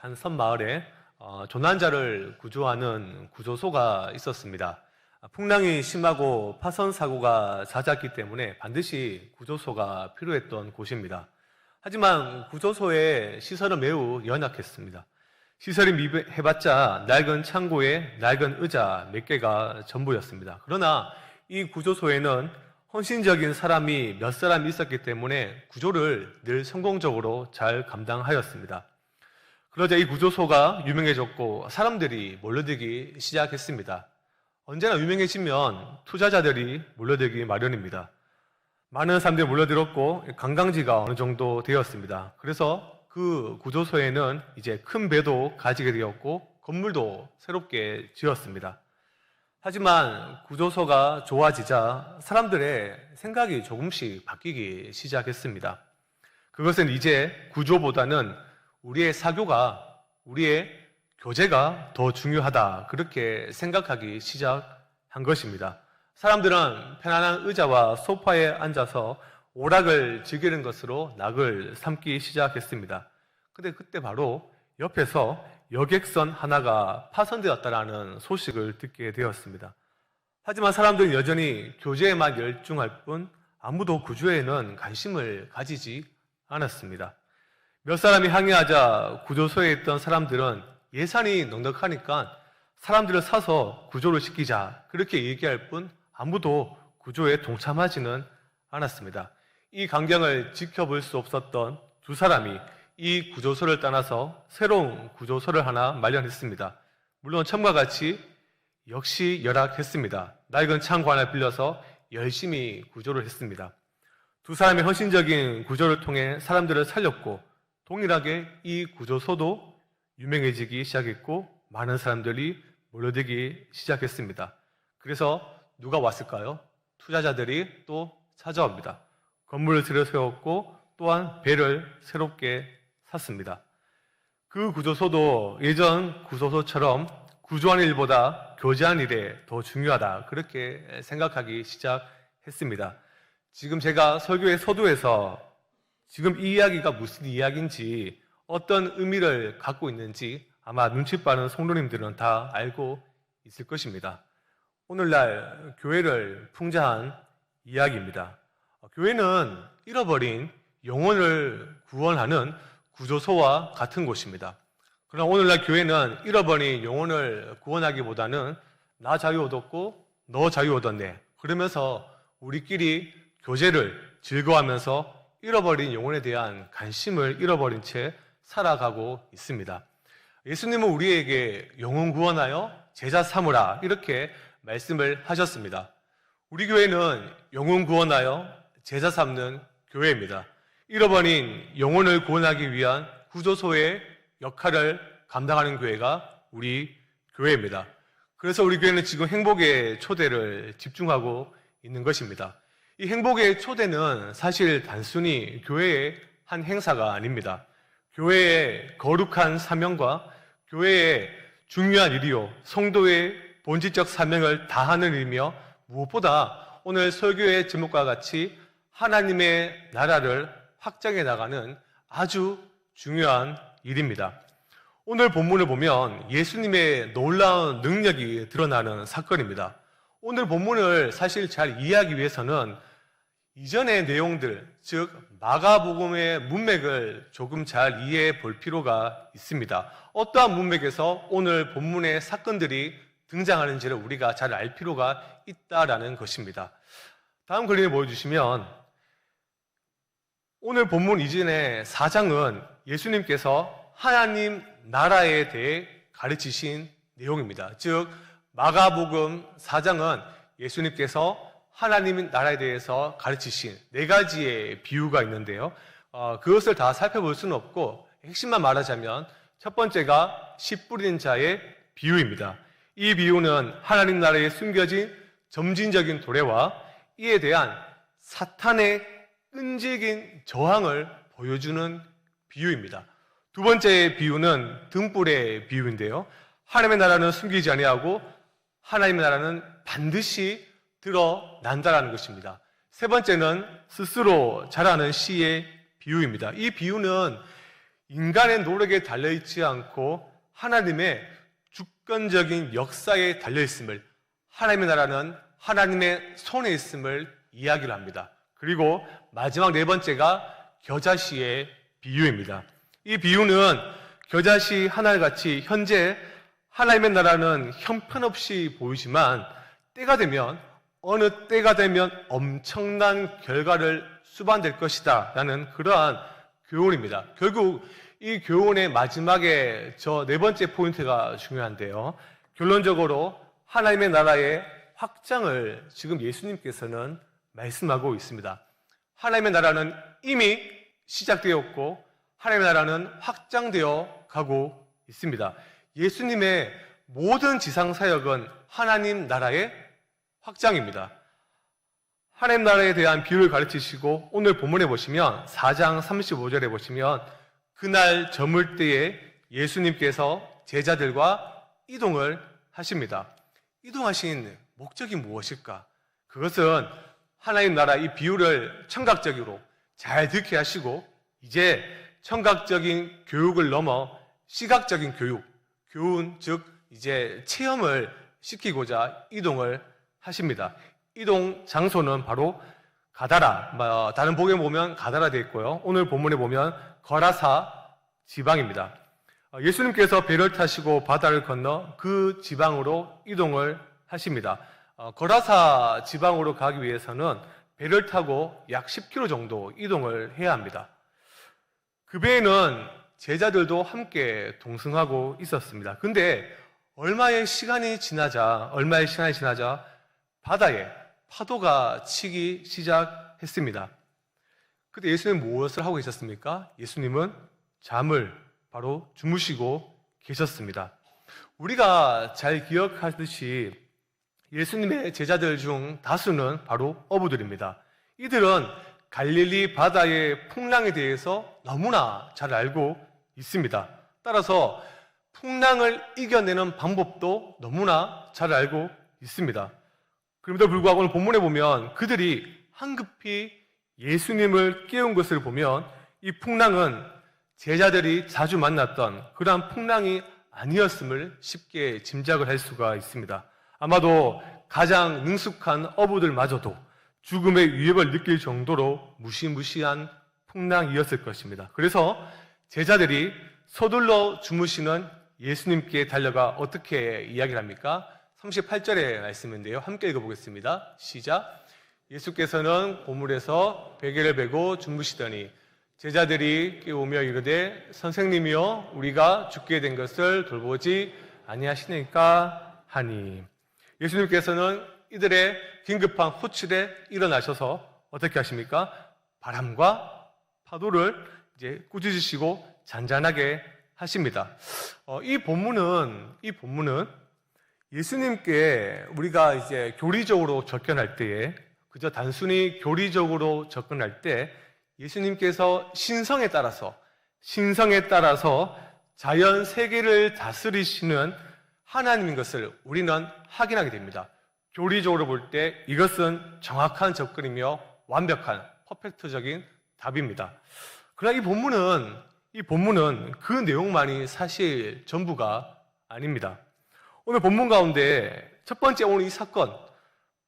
한 섬마을에 조난자를 구조하는 구조소가 있었습니다. 풍랑이 심하고 파손 사고가 잦았기 때문에 반드시 구조소가 필요했던 곳입니다. 하지만 구조소의 시설은 매우 연약했습니다. 시설이 미비해봤자 낡은 창고에 낡은 의자 몇 개가 전부였습니다. 그러나 이 구조소에는 헌신적인 사람이 몇 사람 있었기 때문에 구조를 늘 성공적으로 잘 감당하였습니다. 그러자 이 구조소가 유명해졌고 사람들이 몰려들기 시작했습니다. 언제나 유명해지면 투자자들이 몰려들기 마련입니다. 많은 사람들이 몰려들었고 관광지가 어느 정도 되었습니다. 그래서 그 구조소에는 이제 큰 배도 가지게 되었고 건물도 새롭게 지었습니다. 하지만 구조소가 좋아지자 사람들의 생각이 조금씩 바뀌기 시작했습니다. 그것은 이제 구조보다는 우리의 사교가, 우리의 교제가 더 중요하다, 그렇게 생각하기 시작한 것입니다. 사람들은 편안한 의자와 소파에 앉아서 오락을 즐기는 것으로 낙을 삼기 시작했습니다. 근데 그때 바로 옆에서 여객선 하나가 파손되었다는 소식을 듣게 되었습니다. 하지만 사람들은 여전히 교제에만 열중할 뿐 아무도 구조에는 관심을 가지지 않았습니다. 몇 사람이 항의하자 구조소에 있던 사람들은 예산이 넉넉하니까 사람들을 사서 구조를 시키자, 그렇게 얘기할 뿐 아무도 구조에 동참하지는 않았습니다. 이 광경을 지켜볼 수 없었던 두 사람이 이 구조소를 떠나서 새로운 구조소를 하나 마련했습니다. 물론 처음과 같이 역시 열악했습니다. 낡은 창고 하나 빌려서 열심히 구조를 했습니다. 두 사람의 헌신적인 구조를 통해 사람들을 살렸고 동일하게 이 구조소도 유명해지기 시작했고 많은 사람들이 몰려들기 시작했습니다. 그래서 누가 왔을까요? 투자자들이 또 찾아옵니다. 건물을 새로 세웠고 또한 배를 새롭게 샀습니다. 그 구조소도 예전 구조소처럼 구조하는 일보다 교제하는 일에 더 중요하다, 그렇게 생각하기 시작했습니다. 지금 제가 설교의 서두에서 지금 이 이야기가 무슨 이야기인지, 어떤 의미를 갖고 있는지 아마 눈치 빠른 성도님들은 다 알고 있을 것입니다. 오늘날 교회를 풍자한 이야기입니다. 교회는 잃어버린 영혼을 구원하는 구조소와 같은 곳입니다. 그러나 오늘날 교회는 잃어버린 영혼을 구원하기보다는 나 자유 얻었고 너 자유 얻었네, 그러면서 우리끼리 교제를 즐거워하면서 잃어버린 영혼에 대한 관심을 잃어버린 채 살아가고 있습니다. 예수님은 우리에게 영혼 구원하여 제자 삼으라, 이렇게 말씀을 하셨습니다. 우리 교회는 영혼 구원하여 제자 삼는 교회입니다. 잃어버린 영혼을 구원하기 위한 구조소의 역할을 감당하는 교회가 우리 교회입니다. 그래서 우리 교회는 지금 행복의 초대를 집중하고 있는 것입니다. 이 행복의 초대는 사실 단순히 교회의 한 행사가 아닙니다. 교회의 거룩한 사명과 교회의 중요한 일이요, 성도의 본질적 사명을 다하는 일이며, 무엇보다 오늘 설교의 제목과 같이 하나님의 나라를 확장해 나가는 아주 중요한 일입니다. 오늘 본문을 보면 예수님의 놀라운 능력이 드러나는 사건입니다. 오늘 본문을 사실 잘 이해하기 위해서는 이전의 내용들, 즉 마가복음의 문맥을 조금 잘 이해해 볼 필요가 있습니다. 어떠한 문맥에서 오늘 본문의 사건들이 등장하는지를 우리가 잘 알 필요가 있다라는 것입니다. 다음 그림을 보여주시면, 오늘 본문 이전의 4장은 예수님께서 하나님 나라에 대해 가르치신 내용입니다. 즉 마가복음 4장은 예수님께서 하나님 나라에 대해서 가르치신 4가지의 비유가 있는데요. 그것을 다 살펴볼 수는 없고 핵심만 말하자면 첫 번째가 씨 뿌리는 자의 비유입니다. 이 비유는 하나님 나라에 숨겨진 점진적인 도래와 이에 대한 사탄의 끈질긴 저항을 보여주는 비유입니다. 두 번째 비유는 등불의 비유인데요. 하나님의 나라는 숨기지 아니하고 하나님의 나라는 반드시 드러난다라는 것입니다. 세 번째는 스스로 자라는 씨의 비유입니다. 이 비유는 인간의 노력에 달려있지 않고 하나님의 주권적인 역사에 달려있음을, 하나님의 나라는 하나님의 손에 있음을 이야기를 합니다. 그리고 마지막 네 번째가 겨자씨의 비유입니다. 이 비유는 겨자씨 하나같이 현재 하나님의 나라는 형편없이 보이지만 어느 때가 되면 엄청난 결과를 수반될 것이다 라는 그러한 교훈입니다. 결국 이 교훈의 마지막에 저 네 번째 포인트가 중요한데요. 결론적으로 하나님의 나라의 확장을 지금 예수님께서는 말씀하고 있습니다. 하나님의 나라는 이미 시작되었고 하나님의 나라는 확장되어 가고 있습니다. 예수님의 모든 지상사역은 하나님 나라의 확장입니다. 하나님 나라에 대한 비유를 가르치시고 오늘 본문에 보시면 4장 35절에 보시면 그날 저물 때에 예수님께서 제자들과 이동을 하십니다. 이동하신 목적이 무엇일까? 그것은 하나님 나라 이 비유를 청각적으로 잘 듣게 하시고 이제 청각적인 교육을 넘어 시각적인 교훈, 즉 이제 체험을 시키고자 이동을 하십니다. 이동 장소는 바로 가다라, 다른 복에 보면 가다라 되어 있고요. 오늘 본문에 보면 거라사 지방입니다. 예수님께서 배를 타시고 바다를 건너 그 지방으로 이동을 하십니다. 거라사 지방으로 가기 위해서는 배를 타고 약 10km 정도 이동을 해야 합니다. 그 배에는 제자들도 함께 동승하고 있었습니다. 근데 얼마의 시간이 지나자 바다에 파도가 치기 시작했습니다. 그때 예수님은 무엇을 하고 계셨습니까? 예수님은 잠을 바로 주무시고 계셨습니다. 우리가 잘 기억하듯이 예수님의 제자들 중 다수는 바로 어부들입니다. 이들은 갈릴리 바다의 풍랑에 대해서 너무나 잘 알고 있습니다. 따라서 풍랑을 이겨내는 방법도 너무나 잘 알고 있습니다. 그럼에도 불구하고 오늘 본문에 보면 그들이 황급히 예수님을 깨운 것을 보면 이 풍랑은 제자들이 자주 만났던 그러한 풍랑이 아니었음을 쉽게 짐작을 할 수가 있습니다. 아마도 가장 능숙한 어부들마저도 죽음의 위협을 느낄 정도로 무시무시한 풍랑이었을 것입니다. 그래서 제자들이 서둘러 주무시는 예수님께 달려가 어떻게 이야기를 합니까? 38절의 말씀인데요. 함께 읽어보겠습니다. 시작. 예수께서는 고물에서 베개를 베고 주무시더니 제자들이 깨우며 이르되 선생님이여 우리가 죽게 된 것을 돌보지 아니하시니까 하니. 예수님께서는 이들의 긴급한 호출에 일어나셔서 어떻게 하십니까? 바람과 파도를 이제 꾸짖으시고 잔잔하게 하십니다. 이 본문은 예수님께 우리가 이제 교리적으로 접근할 때에 그저 단순히 교리적으로 접근할 때 예수님께서 신성에 따라서 자연 세계를 다스리시는 하나님인 것을 우리는 확인하게 됩니다. 교리적으로 볼 때 이것은 정확한 접근이며 완벽한 퍼펙트적인 답입니다. 그러나 이 본문은 그 내용만이 사실 전부가 아닙니다. 오늘 본문 가운데 첫 번째 오늘 이 사건,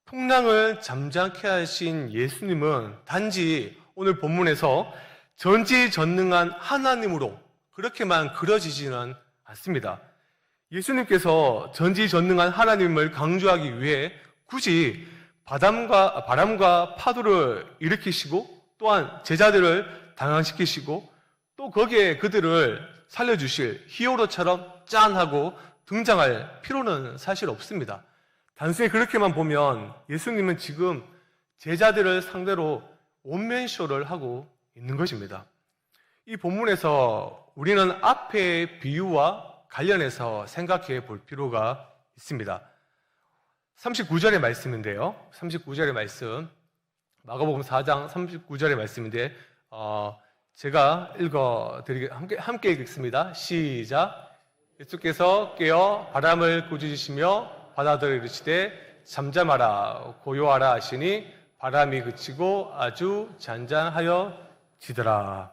풍랑을 잠잠케 하신 예수님은 단지 오늘 본문에서 전지전능한 하나님으로 그렇게만 그려지지는 않습니다. 예수님께서 전지전능한 하나님을 강조하기 위해 굳이 바람과 파도를 일으키시고 또한 제자들을 당황시키시고 또 거기에 그들을 살려주실 히어로처럼 짠하고 등장할 필요는 사실 없습니다. 단순히 그렇게만 보면 예수님은 지금 제자들을 상대로 원맨쇼를 하고 있는 것입니다. 이 본문에서 우리는 앞의 비유와 관련해서 생각해 볼 필요가 있습니다. 39절의 말씀인데요. 39절의 말씀, 마가복음 4장 39절의 말씀인데 제가 함께 읽겠습니다. 시작. 예수께서 깨어 바람을 꾸짖으시며 바다들을 이르시되 잠잠하라 고요하라 하시니 바람이 그치고 아주 잔잔하여 지더라.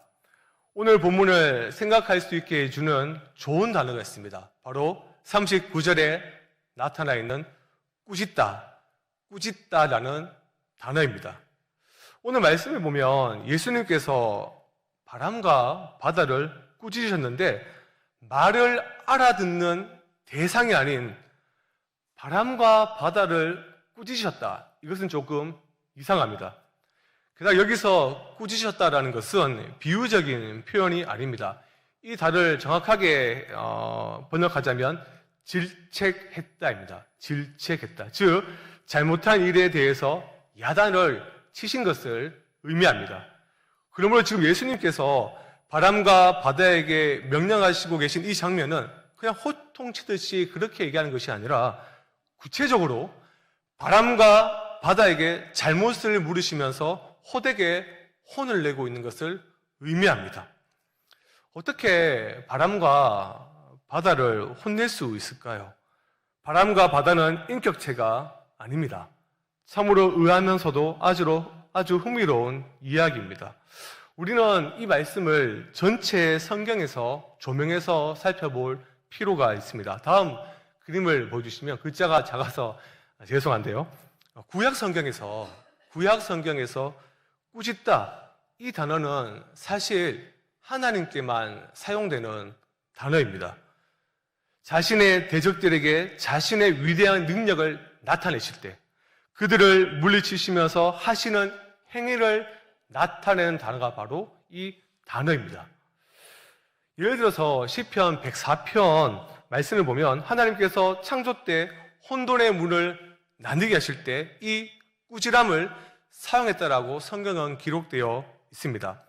오늘 본문을 생각할 수 있게 해주는 좋은 단어가 있습니다. 바로 39절에 나타나 있는 꾸짖다라는 단어입니다. 오늘 말씀을 보면 예수님께서 바람과 바다를 꾸짖으셨는데 말을 알아듣는 대상이 아닌 바람과 바다를 꾸짖으셨다. 이것은 조금 이상합니다. 게다가 여기서 꾸짖으셨다라는 것은 비유적인 표현이 아닙니다. 이 단어를 정확하게 번역하자면 질책했다입니다. 질책했다. 즉 잘못한 일에 대해서 야단을 치신 것을 의미합니다. 그러므로 지금 예수님께서 바람과 바다에게 명령하시고 계신 이 장면은 그냥 호통치듯이 그렇게 얘기하는 것이 아니라 구체적으로 바람과 바다에게 잘못을 물으시면서 호되게 혼을 내고 있는 것을 의미합니다. 어떻게 바람과 바다를 혼낼 수 있을까요? 바람과 바다는 인격체가 아닙니다. 참으로 의아하면서도 아주 흥미로운 이야기입니다. 우리는 이 말씀을 전체 성경에서 조명해서 살펴볼 필요가 있습니다. 다음 그림을 보여주시면 글자가 작아서 죄송한데요. 구약 성경에서 꾸짖다 이 단어는 사실 하나님께만 사용되는 단어입니다. 자신의 대적들에게 자신의 위대한 능력을 나타내실 때 그들을 물리치시면서 하시는 행위를 나타내는 단어가 바로 이 단어입니다. 예를 들어서 시편 104편 말씀을 보면 하나님께서 창조 때 혼돈의 문을 나뉘게 하실 때 이 꾸지람을 사용했다라고 성경은 기록되어 있습니다.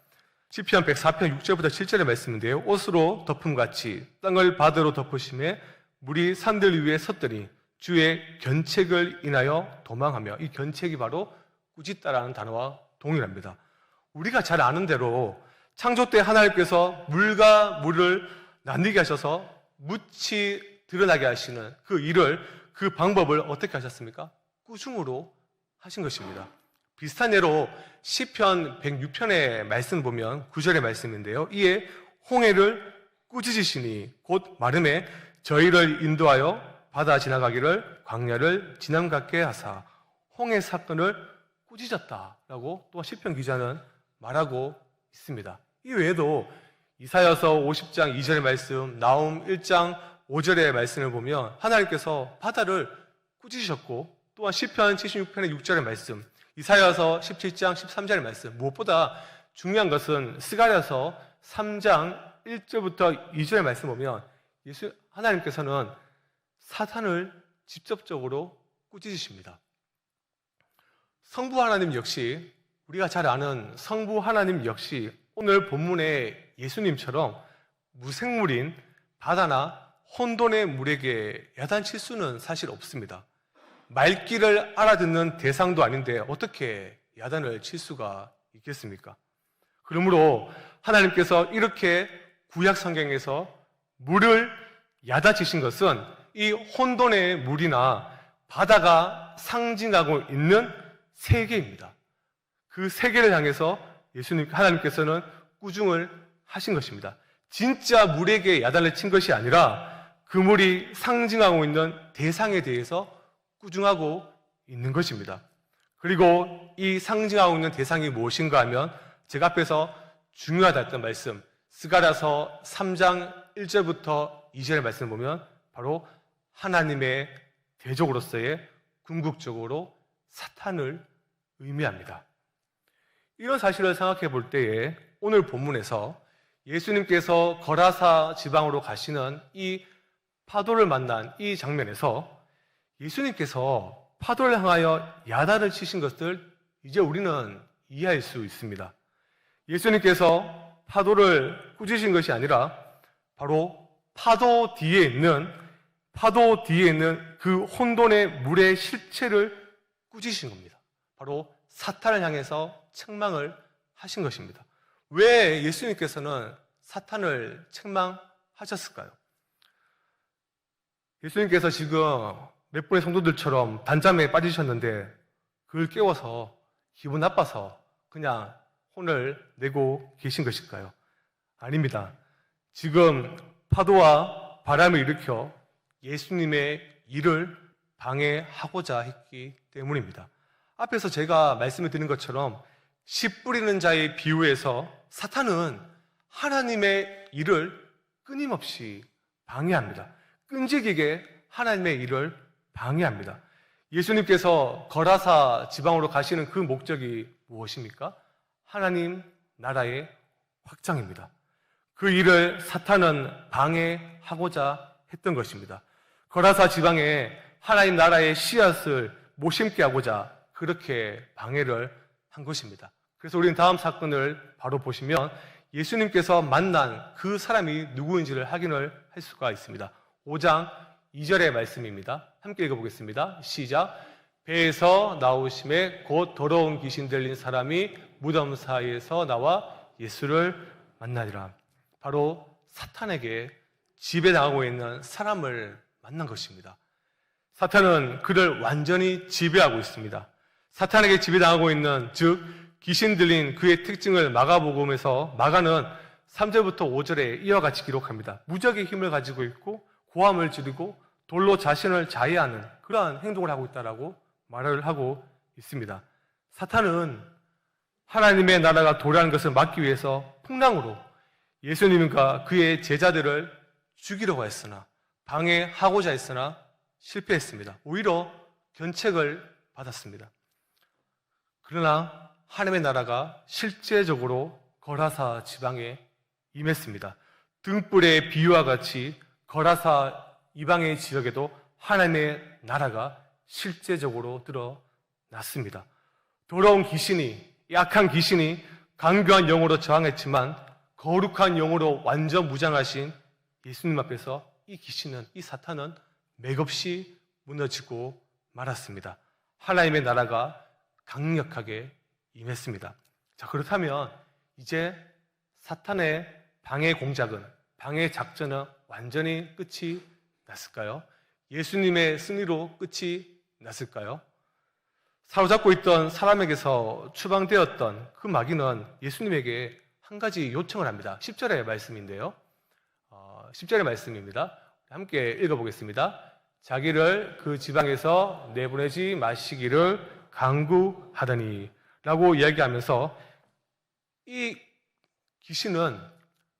시편 104편 6절부터 7절의 말씀인데요. 옷으로 덮음같이 땅을 바다로 덮으심에 물이 산들 위에 섰더니 주의 견책을 인하여 도망하며, 이 견책이 바로 꾸짖다라는 단어와 동일합니다. 우리가 잘 아는 대로 창조 때 하나님께서 물과 물을 나뉘게 하셔서 묻이 드러나게 하시는 그 일을, 그 방법을 어떻게 하셨습니까? 꾸중으로 하신 것입니다. 비슷한 예로 시편 106편의 말씀 보면 9절의 말씀인데요. 이에 홍해를 꾸짖으시니 곧 마름에 저희를 인도하여 바다 지나가기를 광야를 지남 같게 하사 홍해 사건을 꾸짖었다라고 또 시편 기자는 말하고 있습니다. 이 외에도 이사야서 50장 2절의 말씀, 나홈 1장 5절의 말씀을 보면 하나님께서 바다를 꾸짖으셨고, 또한 시편 76편의 6절의 말씀, 이사야서 17장 13절의 말씀, 무엇보다 중요한 것은 스가랴서 3장 1절부터 2절의 말씀 보면 하나님께서는 사탄을 직접적으로 꾸짖으십니다. 성부 하나님 역시, 우리가 잘 아는 성부 하나님 역시 오늘 본문의 예수님처럼 무생물인 바다나 혼돈의 물에게 야단칠 수는 사실 없습니다. 말귀를 알아듣는 대상도 아닌데 어떻게 야단을 칠 수가 있겠습니까? 그러므로 하나님께서 이렇게 구약 성경에서 물을 야단치신 것은 이 혼돈의 물이나 바다가 상징하고 있는 세계입니다. 그 세계를 향해서 하나님께서는 꾸중을 하신 것입니다. 진짜 물에게 야단을 친 것이 아니라 그 물이 상징하고 있는 대상에 대해서 꾸중하고 있는 것입니다. 그리고 이 상징하고 있는 대상이 무엇인가 하면 제가 앞에서 중요하다 했던 말씀, 스가랴서 3장 1절부터 2절의 말씀을 보면 바로 하나님의 대적으로서의 궁극적으로 사탄을 의미합니다. 이런 사실을 생각해 볼 때에 오늘 본문에서 예수님께서 거라사 지방으로 가시는 이 파도를 만난 이 장면에서 예수님께서 파도를 향하여 야단을 치신 것을 이제 우리는 이해할 수 있습니다. 예수님께서 파도를 꾸짖으신 것이 아니라 바로 파도 뒤에 있는 그 혼돈의 물의 실체를 꾸짖으신 겁니다. 바로 사탄을 향해서 책망을 하신 것입니다. 왜 예수님께서는 사탄을 책망하셨을까요? 예수님께서 지금 몇 분의 성도들처럼 단잠에 빠지셨는데 그걸 깨워서 기분 나빠서 그냥 혼을 내고 계신 것일까요? 아닙니다. 지금 파도와 바람을 일으켜 예수님의 일을 방해하고자 했기 때문입니다. 앞에서 제가 말씀을 드린 것처럼 씨 뿌리는 자의 비유에서 사탄은 하나님의 일을 끊임없이 방해합니다. 끈질기게 하나님의 일을 방해합니다. 예수님께서 거라사 지방으로 가시는 그 목적이 무엇입니까? 하나님 나라의 확장입니다. 그 일을 사탄은 방해하고자 했던 것입니다. 거라사 지방에 하나님 나라의 씨앗을 못 심게 하고자 그렇게 방해를 한 것입니다. 그래서 우리는 다음 사건을 바로 보시면 예수님께서 만난 그 사람이 누구인지를 확인을 할 수가 있습니다. 5장 2절의 말씀입니다. 함께 읽어보겠습니다. 시작. 배에서 나오심에 곧 더러운 귀신 들린 사람이 무덤 사이에서 나와 예수를 만나니라. 바로 사탄에게 지배당하고 있는 사람을 만난 것입니다. 사탄은 그를 완전히 지배하고 있습니다. 사탄에게 지배당하고 있는, 즉 귀신 들린 그의 특징을 마가복음에서 마가는 3절부터 5절에 이와 같이 기록합니다. 무적의 힘을 가지고 있고 고함을 지르고 돌로 자신을 자해하는 그러한 행동을 하고 있다라고 말을 하고 있습니다. 사탄은 하나님의 나라가 도래하는 것을 막기 위해서 풍랑으로 예수님과 그의 제자들을 죽이려고 했으나, 방해하고자 했으나 실패했습니다. 오히려 견책을 받았습니다. 그러나 하나님의 나라가 실제적으로 거라사 지방에 임했습니다. 등불의 비유와 같이 거라사 이방의 지역에도 하나님의 나라가 실제적으로 드러났습니다. 더러운 귀신이, 약한 귀신이 강교한 영으로 저항했지만 거룩한 영으로 완전 무장하신 예수님 앞에서 이 귀신은, 이 사탄은 맥없이 무너지고 말았습니다. 하나님의 나라가 강력하게 임했습니다. 자, 그렇다면 이제 사탄의 방해 공작은, 방해 작전은 완전히 끝이 났을까요? 예수님의 승리로 끝이 났을까요? 사로잡고 있던 사람에게서 추방되었던 그 마귀는 예수님에게 한 가지 요청을 합니다. 10절의 말씀인데요. 10절의 말씀입니다. 함께 읽어보겠습니다. 자기를 그 지방에서 내보내지 마시기를 간구하더니 라고 이야기하면서 이 귀신은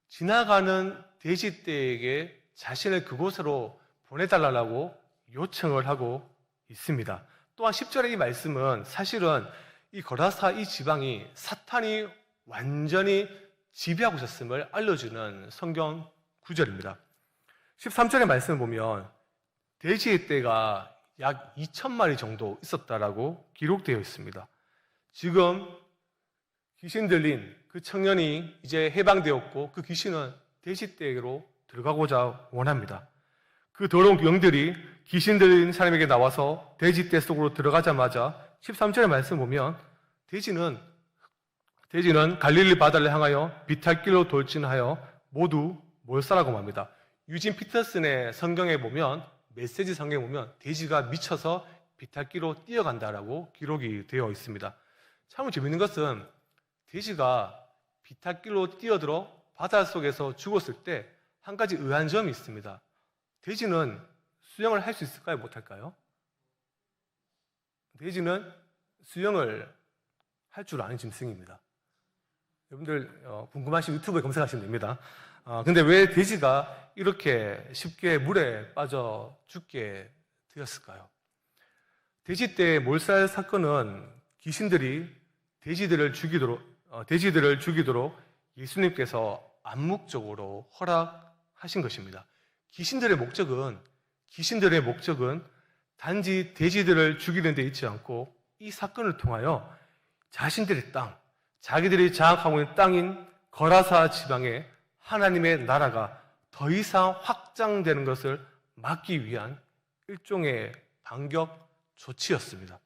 지나가는 돼지떼에게 자신을 그곳으로 보내달라고 요청을 하고 있습니다. 또한 10절의 이 말씀은 사실은 이 거라사 이 지방이 사탄이 완전히 지배하고 있었음을 알려주는 성경 구절입니다. 13절의 말씀을 보면 돼지의 떼가 약 2,000마리 정도 있었다라고 기록되어 있습니다. 지금 귀신 들린 그 청년이 이제 해방되었고 그 귀신은 돼지떼로 들어가고자 원합니다. 그 더러운 영들이 귀신 들린 사람에게 나와서 돼지떼 속으로 들어가자마자 13절의 말씀 보면 돼지는 갈릴리 바다를 향하여 비탈길로 돌진하여 모두 몰살하고 맙니다. 유진 피터슨의 성경에 보면, 메시지 성경에 보면 돼지가 미쳐서 비탈길로 뛰어간다라고 기록이 되어 있습니다. 참 재밌는 것은 돼지가 비탈길로 뛰어들어 바닷속에서 죽었을 때 한 가지 의아한 점이 있습니다. 돼지는 수영을 할 수 있을까요? 못할까요? 돼지는 수영을 할 줄 아는 짐승입니다. 여러분들 궁금하시면 유튜브에 검색하시면 됩니다. 근데 왜 돼지가 이렇게 쉽게 물에 빠져 죽게 되었을까요? 돼지떼 몰살 사건은 귀신들이 돼지들을 죽이도록 예수님께서 암묵적으로 허락하신 것입니다. 귀신들의 목적은 단지 돼지들을 죽이는 데 있지 않고 이 사건을 통하여 자신들의 땅, 자기들이 장악하고 있는 땅인 거라사 지방에 하나님의 나라가 더 이상 확장되는 것을 막기 위한 일종의 반격 조치였습니다.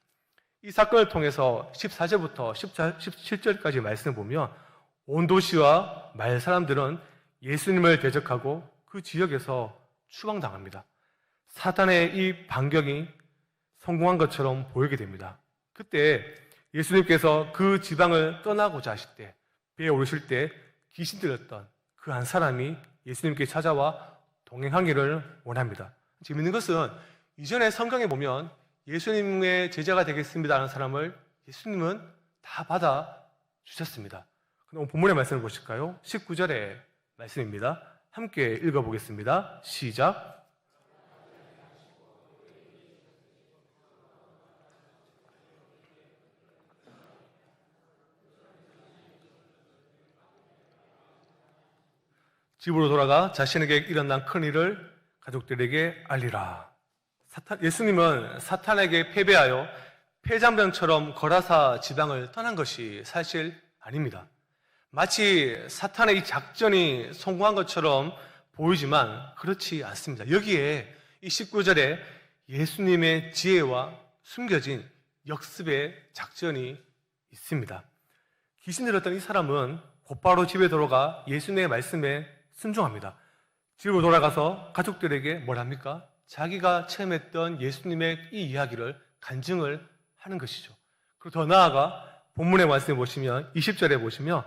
이 사건을 통해서 14절부터 17절까지 말씀을 보면 온 도시와 마을 사람들은 예수님을 대적하고 그 지역에서 추방당합니다. 사탄의 이 반격이 성공한 것처럼 보이게 됩니다. 그때 예수님께서 그 지방을 떠나고자 하실 때, 배에 오르실 때 귀신 들렸던 그 한 사람이 예수님께 찾아와 동행하기를 원합니다. 재밌는 것은 이전에 성경에 보면 예수님의 제자가 되겠습니다 하는 사람을 예수님은 다 받아 주셨습니다. 오늘 본문의 말씀을 보실까요? 19절의 말씀입니다. 함께 읽어보겠습니다. 시작. 집으로 돌아가 자신에게 일어난 큰일을 가족들에게 알리라. 예수님은 사탄에게 패배하여 폐장병처럼 거라사 지방을 떠난 것이 사실 아닙니다. 마치 사탄의 이 작전이 성공한 것처럼 보이지만 그렇지 않습니다. 여기에 이 19절에 예수님의 지혜와 숨겨진 역습의 작전이 있습니다. 귀신 들었던 이 사람은 곧바로 집에 들어가 예수님의 말씀에 순종합니다. 집으로 돌아가서 가족들에게 뭘 합니까? 자기가 체험했던 예수님의 이 이야기를 간증을 하는 것이죠. 그리고 더 나아가 본문의 말씀에 보시면 20절에 보시면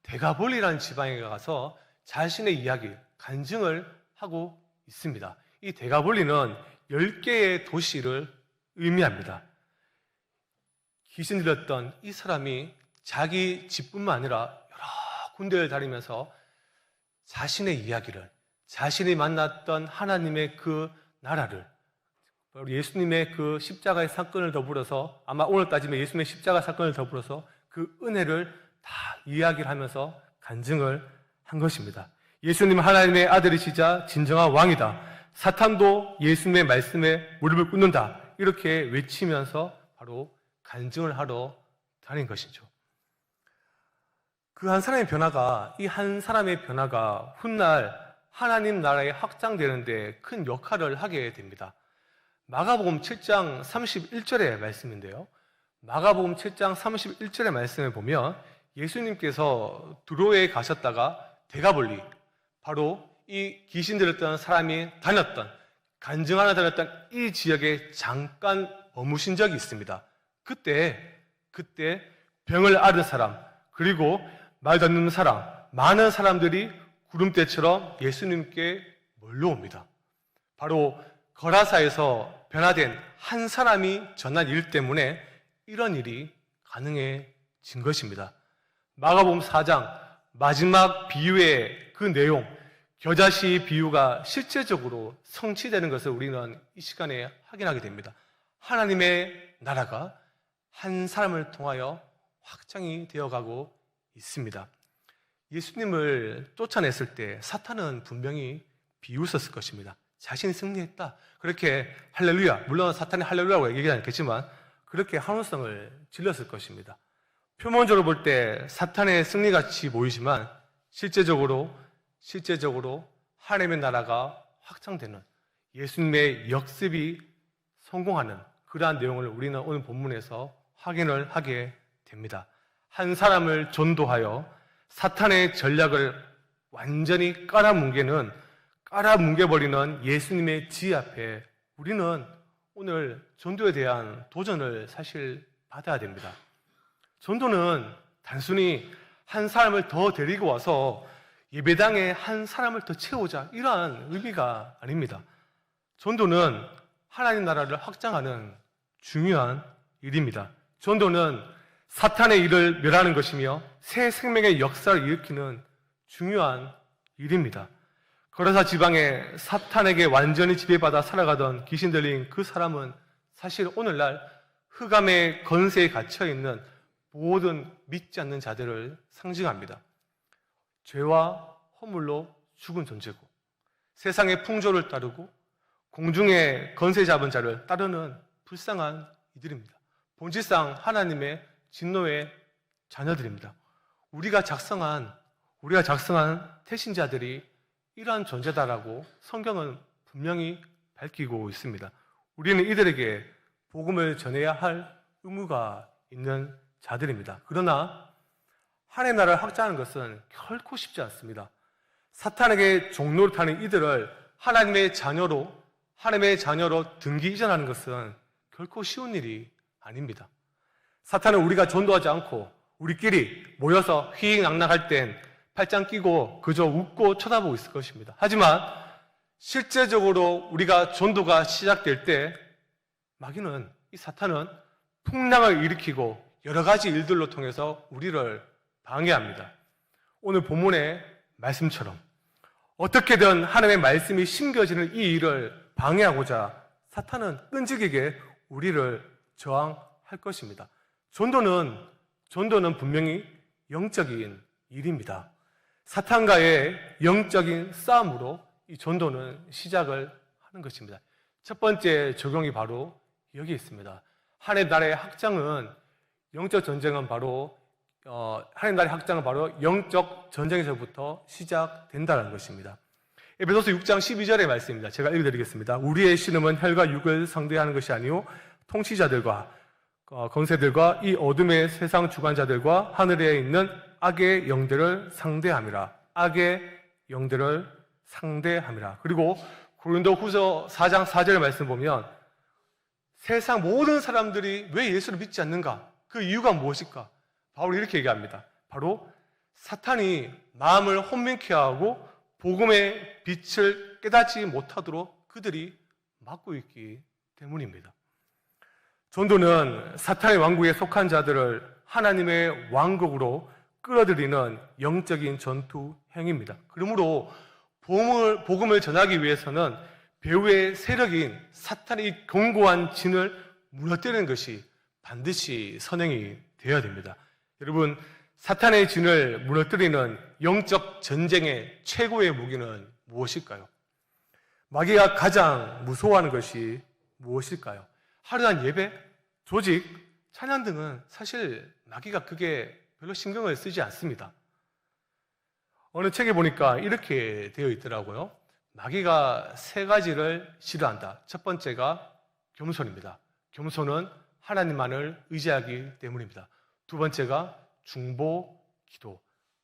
데가볼리라는 지방에 가서 자신의 이야기, 간증을 하고 있습니다. 이 데가볼리는 10개의 도시를 의미합니다. 귀신 들렸던 이 사람이 자기 집뿐만 아니라 여러 군데를 다니면서 자신의 이야기를, 자신이 만났던 하나님의 그 나라를, 예수님의 그 십자가의 사건을 더불어서, 아마 오늘 따지면 예수님의 십자가 사건을 더불어서 그 은혜를 다 이야기를 하면서 간증을 한 것입니다. 예수님 하나님의 아들이시자 진정한 왕이다. 사탄도 예수님의 말씀에 무릎을 꿇는다. 이렇게 외치면서 바로 간증을 하러 다닌 것이죠. 그 한 사람의 변화가, 이 한 사람의 변화가 훗날 하나님 나라에 확장되는데 큰 역할을 하게 됩니다. 마가복음 7장 31절의 말씀인데요. 마가복음 7장 31절의 말씀을 보면 예수님께서 두로에 가셨다가 데가볼리, 바로 이 귀신 들었던 사람이 다녔던, 간증하러 다녔던 이 지역에 잠깐 머무신 적이 있습니다. 그때 병을 앓은 사람, 그리고 말 듣는 사람, 많은 사람들이 구름대처럼 예수님께 몰려옵니다. 바로 거라사에서 변화된 한 사람이 전한 일 때문에 이런 일이 가능해진 것입니다. 마가복음 4장 마지막 비유의 그 내용, 겨자씨 비유가 실제적으로 성취되는 것을 우리는 이 시간에 확인하게 됩니다. 하나님의 나라가 한 사람을 통하여 확장이 되어가고 있습니다. 예수님을 쫓아냈을 때 사탄은 분명히 비웃었을 것입니다. 자신이 승리했다, 그렇게 할렐루야, 물론 사탄이 할렐루야라고 얘기하지 않겠지만 그렇게 환호성을 질렀을 것입니다. 표면적으로 볼 때 사탄의 승리같이 보이지만 실제적으로 하나님의 나라가 확장되는, 예수님의 역습이 성공하는 그러한 내용을 우리는 오늘 본문에서 확인을 하게 됩니다. 한 사람을 전도하여 사탄의 전략을 완전히 깔아뭉개버리는 예수님의 지혜 앞에 우리는 오늘 전도에 대한 도전을 사실 받아야 됩니다. 전도는 단순히 한 사람을 더 데리고 와서 예배당에 한 사람을 더 채우자, 이러한 의미가 아닙니다. 전도는 하나님 나라를 확장하는 중요한 일입니다. 전도는 사탄의 일을 멸하는 것이며 새 생명의 역사를 일으키는 중요한 일입니다. 거라사 지방에 사탄에게 완전히 지배받아 살아가던 귀신 들린 그 사람은 사실 오늘날 흑암의 건세에 갇혀있는 모든 믿지 않는 자들을 상징합니다. 죄와 허물로 죽은 존재고, 세상의 풍조를 따르고 공중의 건세 잡은 자를 따르는 불쌍한 이들입니다. 본질상 하나님의 진노의 자녀들입니다. 우리가 작성한 태신자들이 이러한 존재다라고 성경은 분명히 밝히고 있습니다. 우리는 이들에게 복음을 전해야 할 의무가 있는 자들입니다. 그러나 하나님의 나라를 확장하는 것은 결코 쉽지 않습니다. 사탄에게 종로를 타는 이들을 하나님의 자녀로 등기 이전하는 것은 결코 쉬운 일이 아닙니다. 사탄은 우리가 전도하지 않고 우리끼리 모여서 휘익낙낙할 땐 팔짱 끼고 그저 웃고 쳐다보고 있을 것입니다. 하지만 실제적으로 우리가 전도가 시작될 때 마귀는, 이 사탄은 풍랑을 일으키고 여러 가지 일들로 통해서 우리를 방해합니다. 오늘 본문의 말씀처럼 어떻게든 하나님의 말씀이 심겨지는 이 일을 방해하고자 사탄은 끈질기게 우리를 저항할 것입니다. 전도는 분명히 영적인 일입니다. 사탄과의 영적인 싸움으로 이 전도는 시작을 하는 것입니다. 첫 번째 적용이 바로 여기 있습니다. 하나님 나라의 확장은 영적 전쟁은 바로 하나님 나라의 확장은 바로 영적 전쟁에서부터 시작된다는 것입니다. 에베소서 6장 12절의 말씀입니다. 제가 읽어드리겠습니다. 우리의 신음은 혈과 육을 상대하는 것이 아니요 통치자들과 권세들과 이 어둠의 세상 주관자들과 하늘에 있는 악의 영들을 상대함이라. 악의 영들을 상대함이라. 그리고 고린도후서 4장 4절의 말씀 보면 세상 모든 사람들이 왜 예수를 믿지 않는가? 그 이유가 무엇일까? 바울이 이렇게 얘기합니다. 바로 사탄이 마음을 혼미케 하고 복음의 빛을 깨닫지 못하도록 그들이 막고 있기 때문입니다. 전도는 사탄의 왕국에 속한 자들을 하나님의 왕국으로 끌어들이는 영적인 전투 행위입니다. 그러므로 복음을 전하기 위해서는 배후의 세력인 사탄의 견고한 진을 무너뜨리는 것이 반드시 선행이 되어야 됩니다. 여러분, 사탄의 진을 무너뜨리는 영적 전쟁의 최고의 무기는 무엇일까요? 마귀가 가장 무서워하는 것이 무엇일까요? 하루한 예배, 조직, 찬양 등은 사실 마귀가 그게 별로 신경을 쓰지 않습니다. 어느 책에 보니까 이렇게 되어 있더라고요. 마귀가 세 가지를 싫어한다. 첫 번째가 겸손입니다. 겸손은 하나님만을 의지하기 때문입니다. 두 번째가 중보, 기도.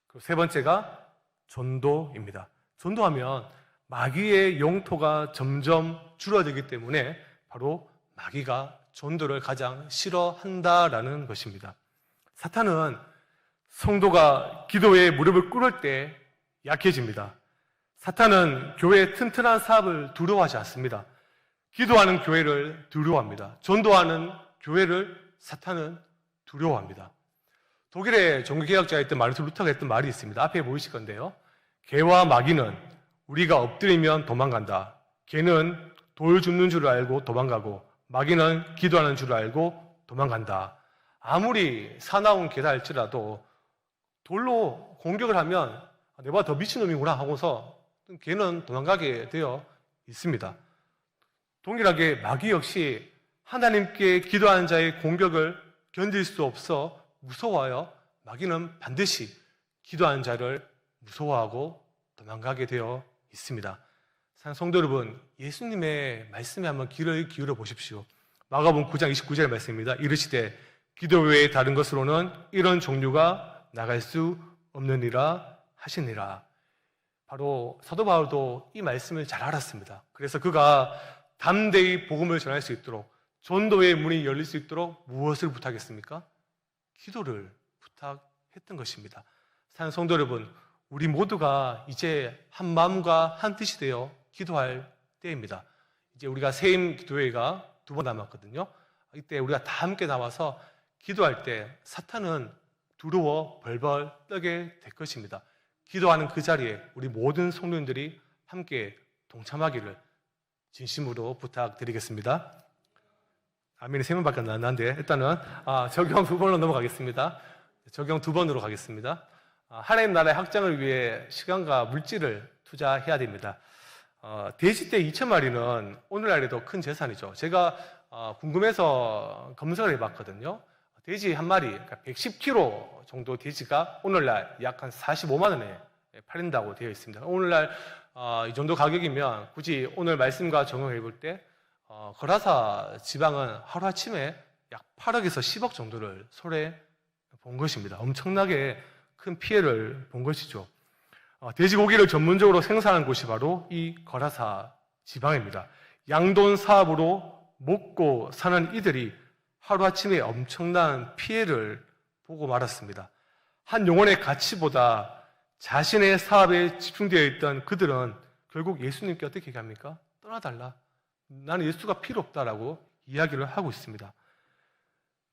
그리고 세 번째가 전도입니다. 전도하면 마귀의 영토가 점점 줄어들기 때문에 바로 마귀가 전도를 가장 싫어한다라는 것입니다. 사탄은 성도가 기도에 무릎을 꿇을 때 약해집니다. 사탄은 교회의 튼튼한 사업을 두려워하지 않습니다. 기도하는 교회를 두려워합니다. 전도하는 교회를 사탄은 두려워합니다. 독일의 종교개혁자였던 마르틴 루터가 했던 말이 있습니다. 앞에 보이실 건데요. 개와 마귀는 우리가 엎드리면 도망간다. 개는 돌 줍는 줄 알고 도망가고 마귀는 기도하는 줄 알고 도망간다. 아무리 사나운 개다 할지라도 돌로 공격을 하면 내가 더 미친놈이구나 하고서 개는 도망가게 되어 있습니다. 동일하게 마귀 역시 하나님께 기도하는 자의 공격을 견딜 수 없어 무서워하여 마귀는 반드시 기도하는 자를 무서워하고 도망가게 되어 있습니다. 사랑하는 성도 여러분, 예수님의 말씀에 한번 귀를 기울여 보십시오. 마가복음 9장 29절의 말씀입니다. 이르시되 기도 외에 다른 것으로는 이런 종류가 나갈 수 없느니라 하시니라. 바로 사도 바울도 이 말씀을 잘 알았습니다. 그래서 그가 담대히 복음을 전할 수 있도록, 전도의 문이 열릴 수 있도록 무엇을 부탁했습니까? 기도를 부탁했던 것입니다. 사랑하는 성도 여러분, 우리 모두가 이제 한 마음과 한 뜻이 되어 기도할 때입니다. 이제 우리가 새임 기도회가 2번 남았거든요. 이때 우리가 다 함께 나와서 기도할 때 사탄은 두려워 벌벌 떨게 될 것입니다. 기도하는 그 자리에 우리 모든 성도님들이 함께 동참하기를 진심으로 부탁드리겠습니다. 아멘이 3명밖에 안 나왔는데 일단은 적용 2번으로 넘어가겠습니다. 적용 2번으로 가겠습니다. 하나님 나라의 확장을 위해 시간과 물질을 투자해야 됩니다. 돼지떼 2,000마리는 오늘날에도 큰 재산이죠. 제가 궁금해서 검색을 해봤거든요. 돼지 한 마리, 그러니까 110kg 정도 돼지가 오늘날 약 한 45만 원에 팔린다고 되어 있습니다. 오늘날 이 정도 가격이면 굳이 오늘 말씀과 적용해 볼 때 거라사 지방은 하루아침에 약 8억에서 10억 정도를 손해 본 것입니다. 엄청나게 큰 피해를 본 것이죠. 돼지고기를 전문적으로 생산하는 곳이 바로 이 거라사 지방입니다. 양돈 사업으로 먹고 사는 이들이 하루아침에 엄청난 피해를 보고 말았습니다. 한 영혼의 가치보다 자신의 사업에 집중되어 있던 그들은 결국 예수님께 어떻게 얘기합니까? 떠나달라. 나는 예수가 필요 없다라고 이야기를 하고 있습니다.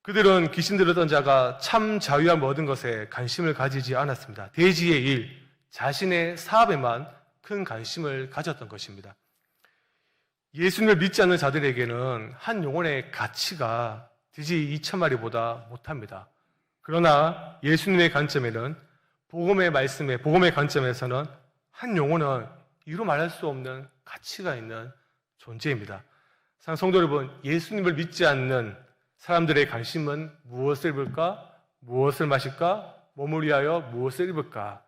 그들은 귀신 들었던 자가 참 자유함을 얻은 것에 관심을 가지지 않았습니다. 대지의 일, 자신의 사업에만 큰 관심을 가졌던 것입니다. 예수님을 믿지 않는 자들에게는 한 영혼의 가치가 돼지 2,000마리보다 못합니다. 그러나 예수님의 관점에는 복음의 말씀에, 복음의 관점에서는 한 영혼은 이루 말할 수 없는 가치가 있는 존재입니다. 사랑하는 성도 여러분, 예수님을 믿지 않는 사람들의 관심은 무엇을 입을까? 무엇을 마실까? 몸을 위하여 무엇을 입을까?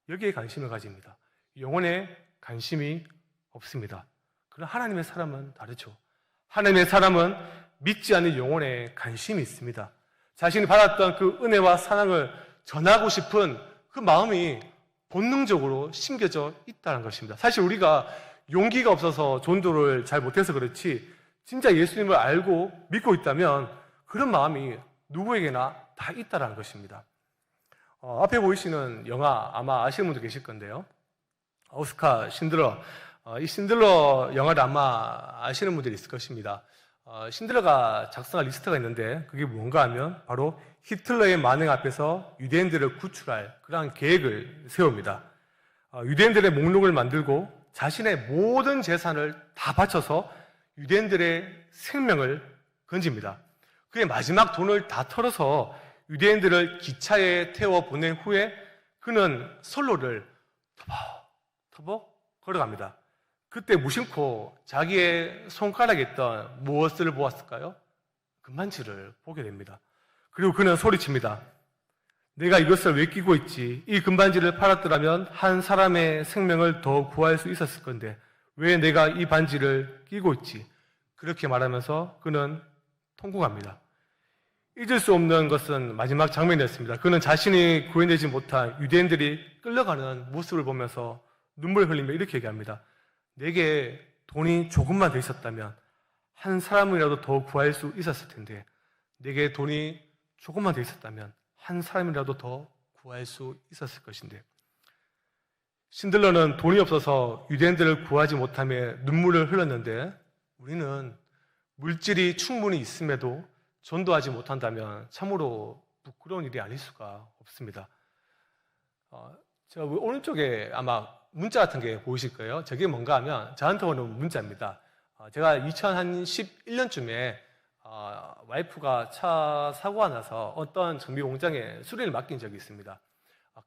여기에 관심을 가집니다. 영혼에 관심이 없습니다. 그러나 하나님의 사람은 다르죠. 하나님의 사람은 믿지 않는 영혼에 관심이 있습니다. 자신이 받았던 그 은혜와 사랑을 전하고 싶은 그 마음이 본능적으로 심겨져 있다는 것입니다. 사실 우리가 용기가 없어서 전도를 잘 못해서 그렇지 진짜 예수님을 알고 믿고 있다면 그런 마음이 누구에게나 다 있다는 것입니다. 앞에 보이시는 영화 아마 아시는 분도 계실 건데요. 오스카 신들러. 이 신들러 영화를 아마 아시는 분들이 있을 것입니다. 신들러가 작성한 리스트가 있는데 그게 뭔가 하면 바로 히틀러의 만행 앞에서 유대인들을 구출할 그러한 계획을 세웁니다. 유대인들의 목록을 만들고 자신의 모든 재산을 다 바쳐서 유대인들의 생명을 건집니다. 그의 마지막 돈을 다 털어서 유대인들을 기차에 태워 보낸 후에 그는 선로를 터벅터벅 걸어갑니다. 그때 무심코 자기의 손가락에 있던 무엇을 보았을까요? 금반지를 보게 됩니다. 그리고 그는 소리칩니다. 내가 이것을 왜 끼고 있지? 이 금반지를 팔았더라면 한 사람의 생명을 더 구할 수 있었을 건데 왜 내가 이 반지를 끼고 있지? 그렇게 말하면서 그는 통곡합니다. 잊을 수 없는 것은 마지막 장면이었습니다. 그는 자신이 구해내지 못한 유대인들이 끌려가는 모습을 보면서 눈물을 흘리며 이렇게 얘기합니다. 내게 돈이 조금만 더 있었다면 한 사람이라도 더 구할 수 있었을 텐데 내게 돈이 조금만 더 있었다면 한 사람이라도 더 구할 수 있었을 것인데 신들러는 돈이 없어서 유대인들을 구하지 못하며 눈물을 흘렸는데 우리는 물질이 충분히 있음에도 전도하지 못한다면 참으로 부끄러운 일이 아닐 수가 없습니다. 저 오른쪽에 아마 문자 같은 게 보이실 거예요. 저게 뭔가 하면 저한테 오는 문자입니다. 제가 2011년쯤에 와이프가 차 사고가 나서 어떤 정비 공장에 수리를 맡긴 적이 있습니다.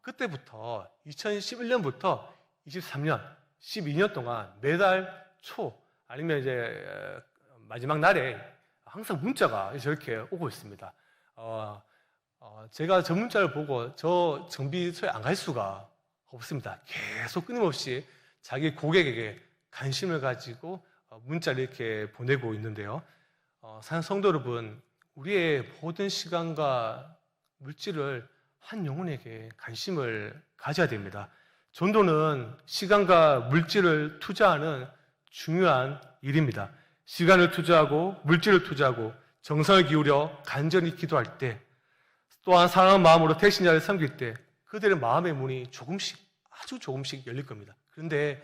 그때부터 2011년부터 23년, 12년 동안 매달 초 아니면 이제 마지막 날에 항상 문자가 저렇게 오고 있습니다. 제가 저 문자를 보고 저 정비소에 안 갈 수가 없습니다. 계속 끊임없이 자기 고객에게 관심을 가지고 문자를 이렇게 보내고 있는데요. 사랑하는 성도 여러분, 우리의 모든 시간과 물질을 한 영혼에게 관심을 가져야 됩니다. 전도는 시간과 물질을 투자하는 중요한 일입니다. 시간을 투자하고 물질을 투자하고 정성을 기울여 간절히 기도할 때 또한 사랑하는 마음으로 대신자를 섬길 때 그들의 마음의 문이 아주 조금씩 열릴 겁니다. 그런데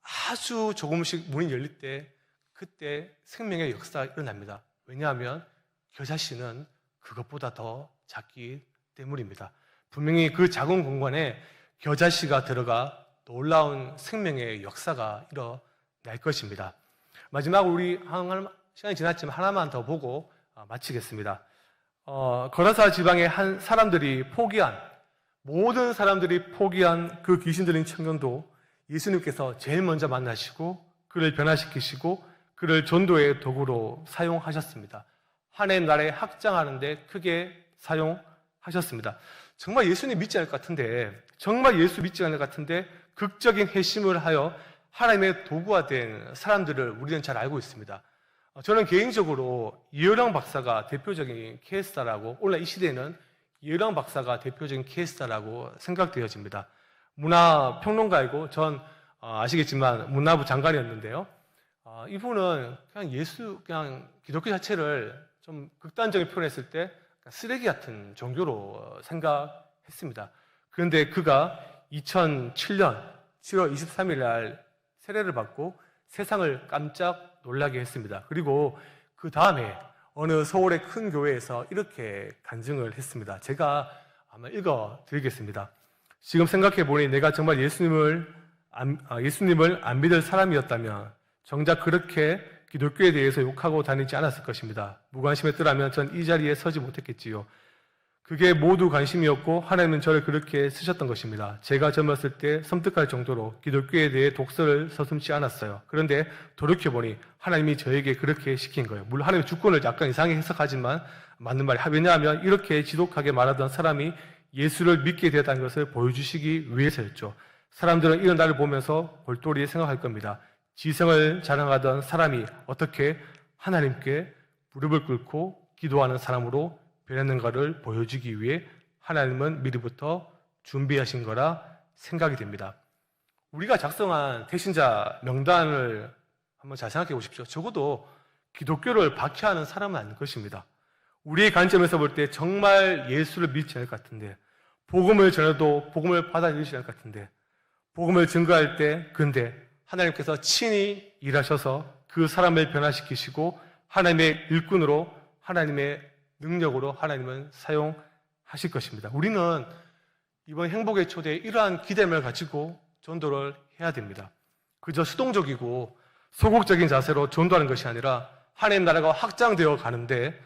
아주 조금씩 문이 열릴 때 그때 생명의 역사가 일어납니다. 왜냐하면 겨자씨는 그것보다 더 작기 때문입니다. 분명히 그 작은 공간에 겨자씨가 들어가 놀라운 생명의 역사가 일어날 것입니다. 마지막으로 우리 시간이 지났지만 하나만 더 보고 마치겠습니다. 거라사 지방의 한 모든 사람들이 포기한 그 귀신 들린 청년도 예수님께서 제일 먼저 만나시고 그를 변화시키시고 그를 전도의 도구로 사용하셨습니다. 한 해 날에 확장하는데 크게 사용하셨습니다. 정말 예수님 믿지 않을 것 같은데 정말 예수 믿지 않을 것 같은데 극적인 회심을 하여 하나님의 도구가 된 사람들을 우리는 잘 알고 있습니다. 저는 개인적으로 이효령 박사가 대표적인 케이스다라고 오늘 이 시대에는 이효령 박사가 대표적인 케이스다라고 생각되어집니다. 문화평론가이고 전 아시겠지만 문화부 장관이었는데요. 이분은 그냥 기독교 자체를 좀 극단적인 표현했을 때 쓰레기 같은 종교로 생각했습니다. 그런데 그가 2007년 7월 23일 날 세례를 받고 세상을 깜짝 놀라게 했습니다. 그리고 그 다음에 어느 서울의 큰 교회에서 이렇게 간증을 했습니다. 제가 아마 읽어드리겠습니다. 지금 생각해보니 내가 정말 예수님을 안 믿을 사람이었다면 정작 그렇게 기독교에 대해서 욕하고 다니지 않았을 것입니다. 무관심했더라면 전 이 자리에 서지 못했겠지요. 그게 모두 관심이었고 하나님은 저를 그렇게 쓰셨던 것입니다. 제가 젊었을 때 섬뜩할 정도로 기독교에 대해 독서를 서슴지 않았어요. 그런데 돌이켜보니 하나님이 저에게 그렇게 시킨 거예요. 물론 하나님의 주권을 약간 이상하게 해석하지만 맞는 말이에요. 왜냐하면 이렇게 지독하게 말하던 사람이 예수를 믿게 되었다는 것을 보여주시기 위해서였죠. 사람들은 이런 나를 보면서 골똘히 생각할 겁니다. 지성을 자랑하던 사람이 어떻게 하나님께 무릎을 꿇고 기도하는 사람으로 변했는가를 보여주기 위해 하나님은 미리부터 준비하신 거라 생각이 됩니다. 우리가 작성한 태신자 명단을 한번 잘 생각해 보십시오. 적어도 기독교를 박해하는 사람은 아닐 것입니다. 우리의 관점에서 볼 때 정말 예수를 믿지 않을 것 같은데, 복음을 전해도 복음을 받아들이지 않을 것 같은데, 복음을 증거할 때 근데 하나님께서 친히 일하셔서 그 사람을 변화시키시고 하나님의 일꾼으로 하나님의 능력으로 하나님은 사용하실 것입니다. 우리는 이번 행복의 초대에 이러한 기대감을 가지고 전도를 해야 됩니다. 그저 수동적이고 소극적인 자세로 전도하는 것이 아니라 하나님 나라가 확장되어 가는데,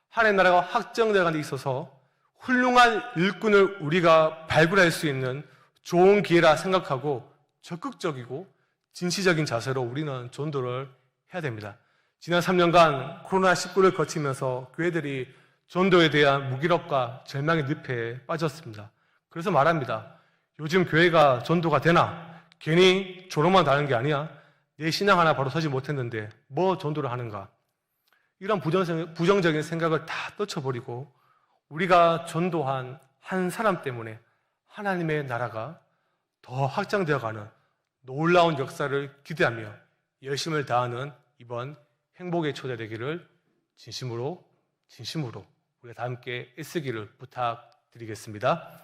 하나님 나라가 확장되어 가는 데 있어서 훌륭한 일꾼을 우리가 발굴할 수 있는 좋은 기회라 생각하고 적극적이고 진취적인 자세로 우리는 전도를 해야 됩니다. 지난 3년간 코로나19를 거치면서 교회들이 전도에 대한 무기력과 절망의 늪에 빠졌습니다. 그래서 말합니다. 요즘 교회가 전도가 되나? 괜히 졸업만 다는 게 아니야. 내 신앙 하나 바로 서지 못했는데 뭐 전도를 하는가? 이런 부정적인 생각을 다 떨쳐버리고 우리가 전도한 한 사람 때문에 하나님의 나라가 더 확장되어가는 놀라운 역사를 기대하며 열심을 다하는 이번 행복의 초대 되기를 진심으로 우리가 다 함께 애쓰기를 부탁드리겠습니다.